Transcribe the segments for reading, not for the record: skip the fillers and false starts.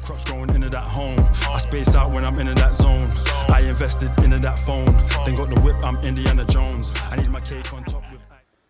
Crops growing into that home. I space out when I'm into that zone. I invested into that phone. Then got the whip, I'm Indiana Jones. I need my cake on top with...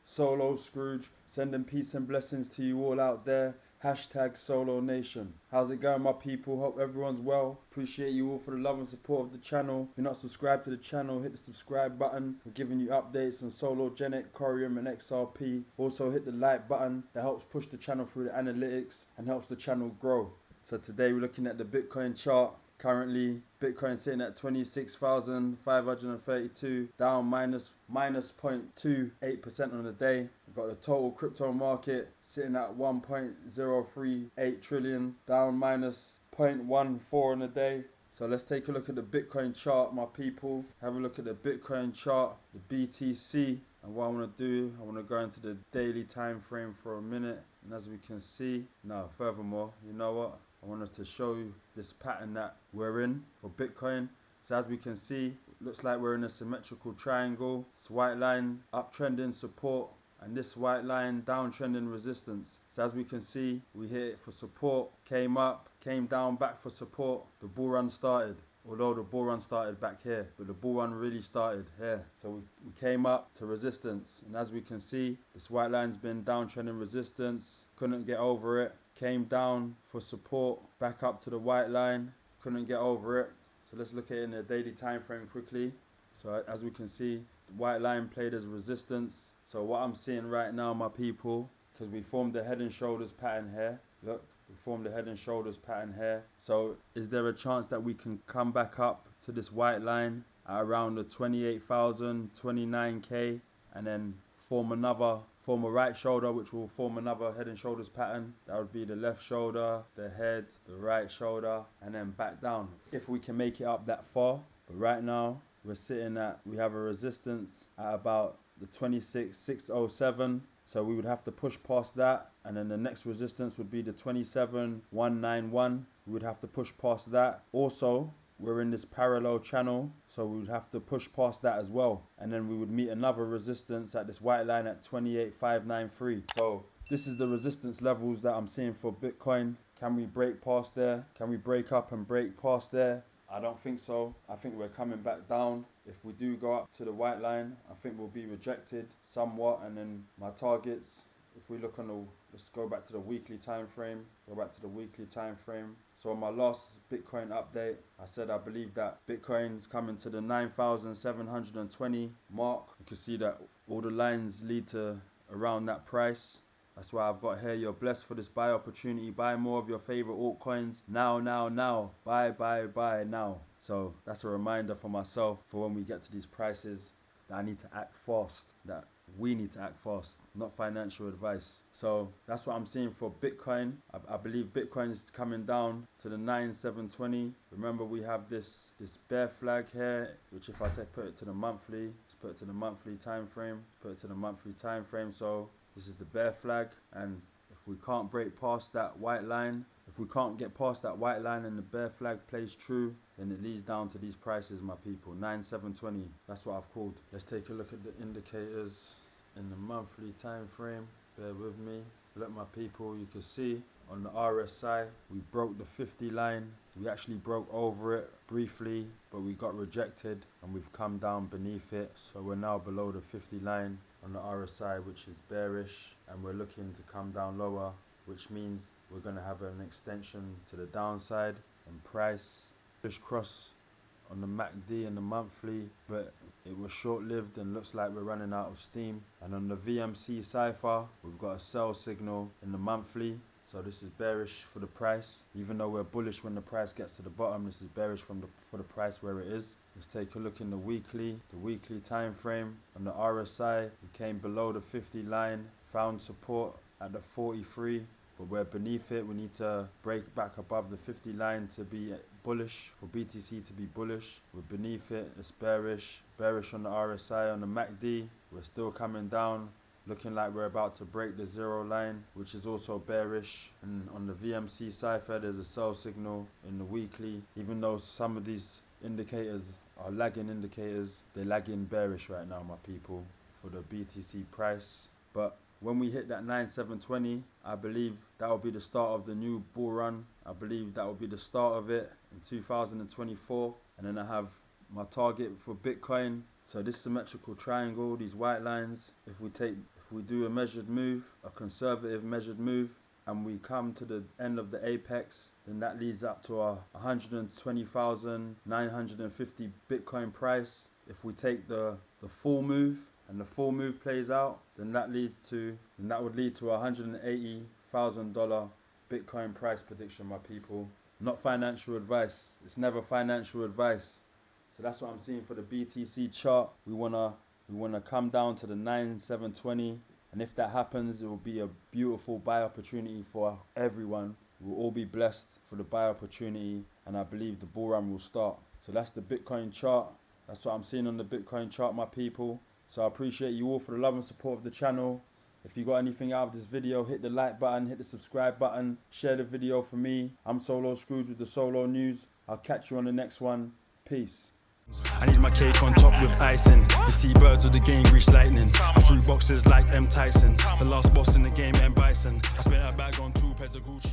Solo Scrooge, sending peace and blessings to you all out there. Hashtag Solo Nation. How's it going, my people? Hope everyone's well. Appreciate you all for the love and support of the channel. If you're not subscribed to the channel, hit the subscribe button. We're giving you updates on Sologenic, Corium and XRP. Also hit the like button. That helps push the channel through the analytics and helps the channel grow. So today we're looking at the Bitcoin chart. Currently, Bitcoin sitting at 26,532, down minus 0.28% on the day. We've got the total crypto market sitting at 1.038 trillion, down minus 0.14 on the day. So let's take a look at the Bitcoin chart, my people. Have a look at the Bitcoin chart, the BTC. And what I want to do, I want to go into the daily time frame for a minute. And as we can see, furthermore, you know what? I wanted to show you this pattern that we're in for Bitcoin. So as we can see, looks like we're in a symmetrical triangle. This white line uptrending support and this white line downtrending resistance. So as we can see, we hit it for support, came up, came down back for support. The bull run started. Although the bull run started back here, but the bull run really started here. So we came up to resistance. And as we can see, this white line's been downtrending resistance. Couldn't get over it. Came down for support, back up to the white line. Couldn't get over it. So let's look at it in the daily time frame quickly. So as we can see, the white line played as resistance. So what I'm seeing right now, my people, because we formed the head and shoulders pattern here. Look. We formed the head and shoulders pattern here. So is there a chance that we can come back up to this white line at around the 28,000, 29K and then form a right shoulder, which will form another head and shoulders pattern? That would be the left shoulder, the head, the right shoulder, and then back down. If we can make it up that far. But right now, we have a resistance at about the 26,607. So we would have to push past that, and then the next resistance would be the 27,191. We would have to push past that. Also, we're in this parallel channel, so we would have to push past that as well. And then we would meet another resistance at this white line at 28,593. So this is the resistance levels that I'm seeing for Bitcoin. Can we break past there? Can we break up and break past there? I don't think so. I think we're coming back down. If we do go up to the white line, I think we'll be rejected somewhat. And then my targets, if we look on let's go back to the weekly time frame. So on my last Bitcoin update, I said I believe that Bitcoin's coming to the 9,720 mark. You can see that all the lines lead to around that price. That's why I've got here, you're blessed for this buy opportunity. Buy more of your favorite altcoins now. Buy now. So that's a reminder for myself for when we get to these prices that I need to act fast, that we need to act fast, not financial advice. So that's what I'm seeing for Bitcoin. I believe Bitcoin is coming down to the 9,720. Remember, we have this bear flag here, which if I put it to the monthly, let's put it to the monthly time frame, So this is the bear flag, and if we can't break past that white line, if we can't get past that white line and the bear flag plays true, then it leads down to these prices, my people. 9,720, that's what I've called. Let's take a look at the indicators in the monthly time frame. Bear with me. Look, my people, you can see on the RSI, we broke the 50 line. We actually broke over it briefly, but we got rejected and we've come down beneath it. So we're now below the 50 line on the RSI, which is bearish, and we're looking to come down lower, which means we're going to have an extension to the downside and price. Bullish cross on the MACD and the monthly, but it was short-lived and looks like we're running out of steam. And on the VMC cipher, we've got a sell signal in the monthly, so this is bearish for the price. Even though we're bullish when the price gets to the bottom, this is bearish for the price where it is. Let's take a look in the weekly time frame. On the RSI, we came below the 50 line, found support at the 43, but we're beneath it. We need to break back above the 50 line to be bullish, for BTC to be bullish. We're beneath it, it's bearish on the RSI. On the MACD, we're still coming down, looking like we're about to break the zero line, which is also bearish. And on the VMC cipher, there's a sell signal in the weekly. Even though some of these indicators are lagging indicators, they're lagging bearish right now, my people, for the BTC price. But when we hit that 9720, I believe that will be the start of the new bull run. I believe that will be the start of it in 2024. And then I have my target for Bitcoin. So this symmetrical triangle, these white lines, if we do a measured move, a conservative measured move, and we come to the end of the apex, then that leads up to a 120,950 Bitcoin price. If we take the full move and the full move plays out, then that would lead to $180,000 Bitcoin price prediction, my people. Not financial advice. It's never financial advice. So that's what I'm seeing for the BTC chart. We wanna come down to the 9720. And if that happens, it will be a beautiful buy opportunity for everyone. We'll all be blessed for the buy opportunity, and I believe the bull run will start. So that's the Bitcoin chart. That's what I'm seeing on the Bitcoin chart, my people. So I appreciate you all for the love and support of the channel. If you got anything out of this video, hit the like button, hit the subscribe button, share the video for me. I'm Solo Scrooge with the Solo News. I'll catch you on the next one. Peace. I need my cake on top with icing. The T-Birds of the game reach lightning. I threw boxes like M. Tyson. The last boss in the game, M. Bison. I spent a bag on 2 pairs of Gucci.